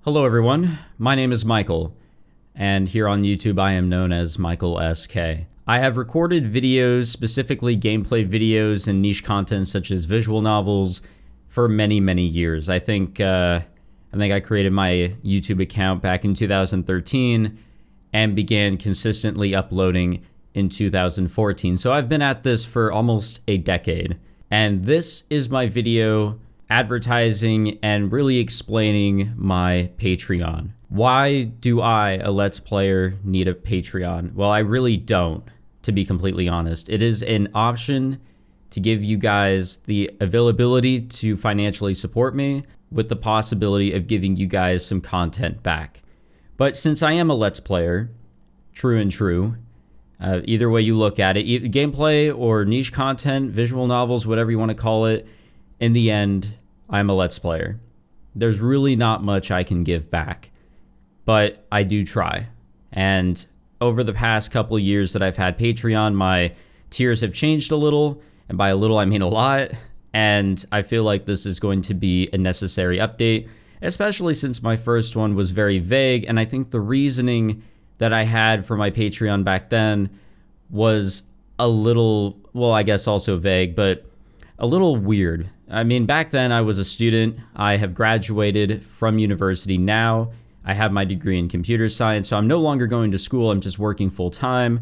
Hello everyone, my name is Michael, and here on YouTube I am known as Michael SK. I have recorded videos, specifically gameplay videos and niche content such as visual novels for many years. I think I created my YouTube account back in 2013 and began consistently uploading in 2014. So I've been at this for almost a decade. And this is my video advertising and really explaining my Patreon. Why do I, a Let's Player, need a Patreon? Well, I really don't, to be completely honest. It is an option to give you guys the availability to financially support me with the possibility of giving you guys some content back. But since I am a Let's Player, true and true, either way you look at it, gameplay or niche content, visual novels, whatever you want to call it, in the end, I'm a Let's Player. There's really not much I can give back, but I do try. And over the past couple of years that I've had Patreon, my tiers have changed a little, and by a little I mean a lot, and I feel like this is going to be a necessary update, especially since my first one was very vague, and I think the reasoning that I had for my Patreon back then was a little, well, I guess also vague, but a little weird. I mean, back then I was a student. I have graduated from university now. I have my degree in computer science, so I'm no longer going to school. I'm just working full time.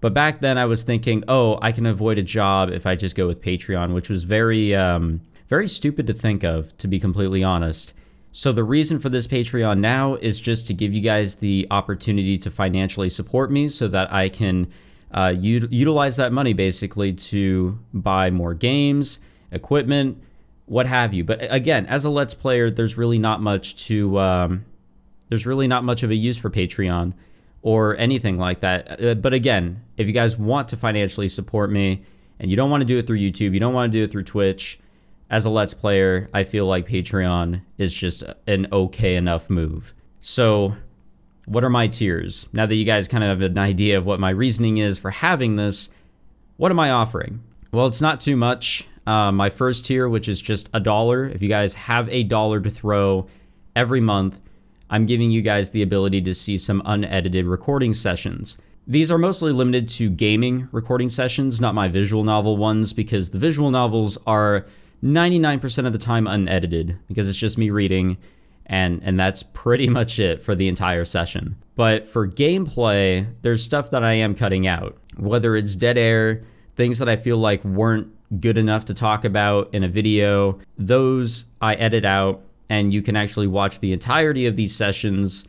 But back then I was thinking, oh, I can avoid a job if I just go with Patreon, which was very stupid to think of, to be completely honest. So the reason for this Patreon now is just to give you guys the opportunity to financially support me so that I can utilize that money basically to buy more games, equipment, what have you. But again, as a Let's Player, there's really not much of a use for Patreon or anything like that. But again, if you guys want to financially support me and you don't want to do it through YouTube, you don't want to do it through Twitch, as a Let's Player, I feel like Patreon is just an okay enough move. So what are my tiers? Now that you guys kind of have an idea of what my reasoning is for having this, what am I offering? Well, it's not too much. My first tier, which is just $1, if you guys have $1 to throw every month, I'm giving you guys the ability to see some unedited recording sessions. These are mostly limited to gaming recording sessions, not my visual novel ones, because the visual novels are 99% of the time unedited, because it's just me reading, and that's pretty much it for the entire session. But for gameplay, there's stuff that I am cutting out, whether it's dead air, things that I feel like weren't good enough to talk about in a video. Those I edit out, and you can actually watch the entirety of these sessions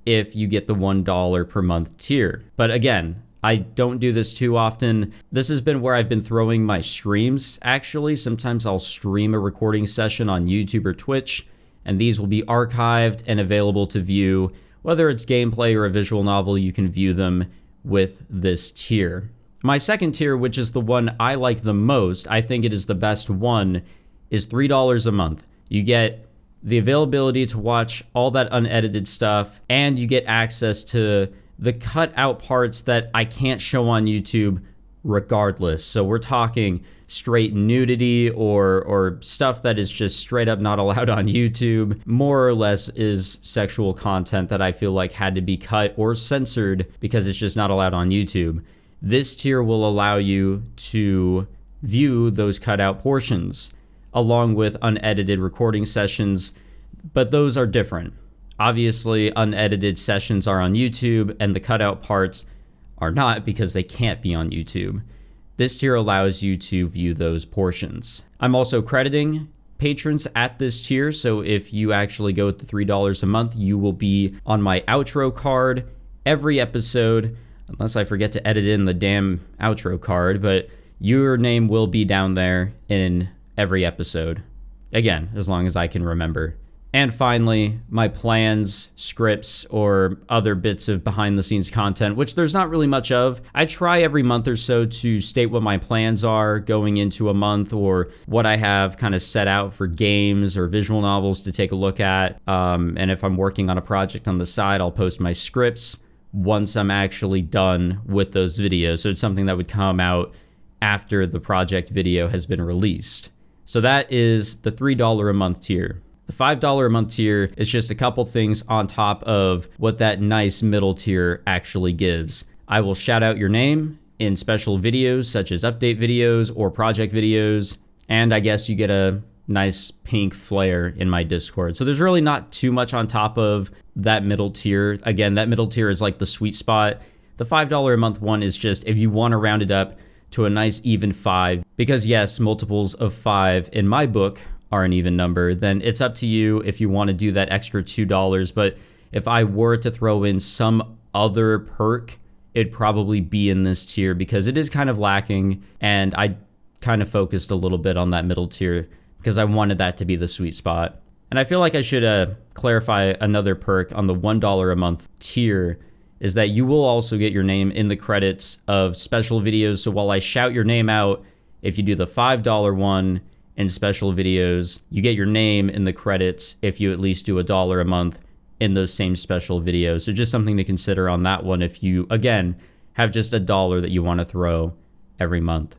if you get the $1 per month tier. But again, I don't do this too often. This has been where I've been throwing my streams, actually. Sometimes I'll stream a recording session on YouTube or Twitch, and these will be archived and available to view. Whether it's gameplay or a visual novel, you can view them with this tier. My second tier, which is the one I like the most, I think it is the best one, is $3 a month. You get the availability to watch all that unedited stuff, and you get access to the cut out parts that I can't show on YouTube regardless. So we're talking straight nudity or stuff that is just straight up not allowed on YouTube. More or less is sexual content that I feel like had to be cut or censored because it's just not allowed on YouTube. This tier will allow you to view those cut out portions along with unedited recording sessions, but those are different. Obviously, unedited sessions are on YouTube, and the cutout parts are not because they can't be on YouTube. This tier allows you to view those portions. I'm also crediting patrons at this tier, so if you actually go with the $3 a month, you will be on my outro card every episode, unless I forget to edit in the damn outro card, but your name will be down there in every episode. Again, as long as I can remember. And finally, my plans, scripts, or other bits of behind-the-scenes content, which there's not really much of. I try every month or so to state what my plans are going into a month, or what I have kind of set out for games or visual novels to take a look at. And if I'm working on a project on the side, I'll post my scripts once I'm actually done with those videos. So it's something that would come out after the project video has been released. So that is the $3 a month tier. The $5 a month tier is just a couple things on top of what that nice middle tier actually gives. I will shout out your name in special videos such as update videos or project videos, and I guess you get a nice pink flare in my Discord. So there's really not too much on top of that middle tier. Again, that middle tier is like the sweet spot. The $5 a month one is just if you want to round it up to a nice even 5, because yes, multiples of 5 in my book are an even number, then it's up to you if you want to do that extra $2. But if I were to throw in some other perk, it'd probably be in this tier because it is kind of lacking, and I kind of focused a little bit on that middle tier because I wanted that to be the sweet spot. And I feel like I should clarify another perk on the $1 a month tier is that you will also get your name in the credits of special videos. So while I shout your name out, if you do the $5 one in special videos, you get your name in the credits if you at least do $1 a month in those same special videos. So just something to consider on that one if you, again, have just $1 that you want to throw every month.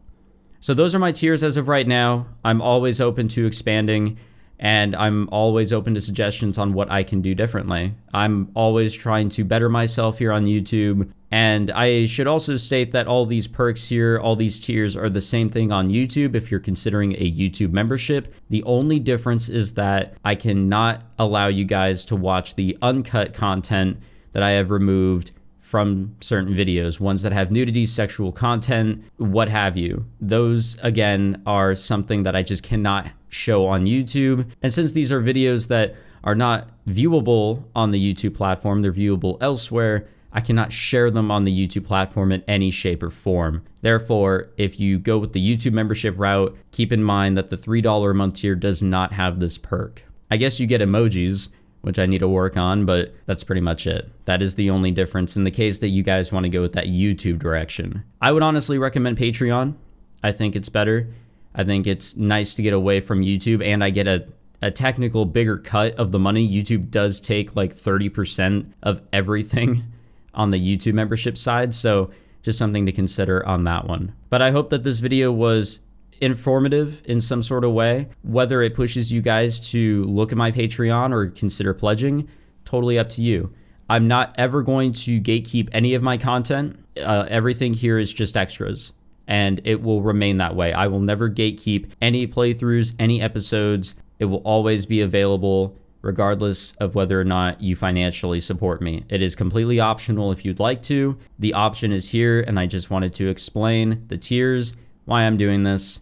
So those are my tiers as of right now. I'm always open to expanding, and I'm always open to suggestions on what I can do differently. I'm always trying to better myself here on YouTube. And I should also state that all these perks here, all these tiers are the same thing on YouTube if you're considering a YouTube membership. The only difference is that I cannot allow you guys to watch the uncut content that I have removed from certain videos, ones that have nudity, sexual content, what have you. Those, again, are something that I just cannot show on YouTube. And since these are videos that are not viewable on the YouTube platform, they're viewable elsewhere, I cannot share them on the YouTube platform in any shape or form. Therefore, if you go with the YouTube membership route, keep in mind that the $3 a month tier does not have this perk. I guess you get emojis, which I need to work on, but that's pretty much it. That is the only difference in the case that you guys want to go with that YouTube direction. I would honestly recommend Patreon. I think it's better. I think it's nice to get away from YouTube, and I get a technical bigger cut of the money. YouTube does take like 30% of everything on the YouTube membership side, so just something to consider on that one. But I hope that this video was informative in some sort of way. Whether it pushes you guys to look at my Patreon or consider pledging, totally up to you. I'm not ever going to gatekeep any of my content. Everything here is just extras, and it will remain that way. I will never gatekeep any playthroughs, any episodes. It will always be available regardless of whether or not you financially support me. It is completely optional if you'd like to. The option is here, and I just wanted to explain the tiers, why I'm doing this,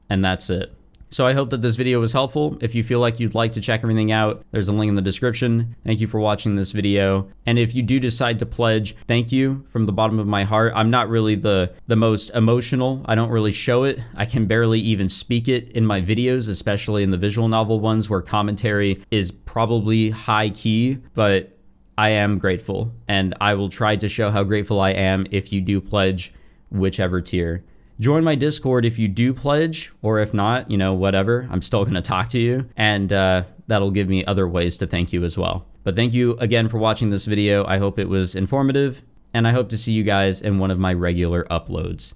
and that's it. So I hope that this video was helpful. If you feel like you'd like to check everything out, there's a link in the description. Thank you for watching this video. And if you do decide to pledge, thank you from the bottom of my heart. I'm not really the most emotional. I don't really show it. I can barely even speak it in my videos, especially in the visual novel ones where commentary is probably high key, but I am grateful, and I will try to show how grateful I am if you do pledge whichever tier. Join my Discord if you do pledge, or if not, you know, whatever. I'm still going to talk to you, and that'll give me other ways to thank you as well. But thank you again for watching this video. I hope it was informative, and I hope to see you guys in one of my regular uploads.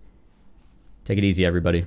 Take it easy, everybody.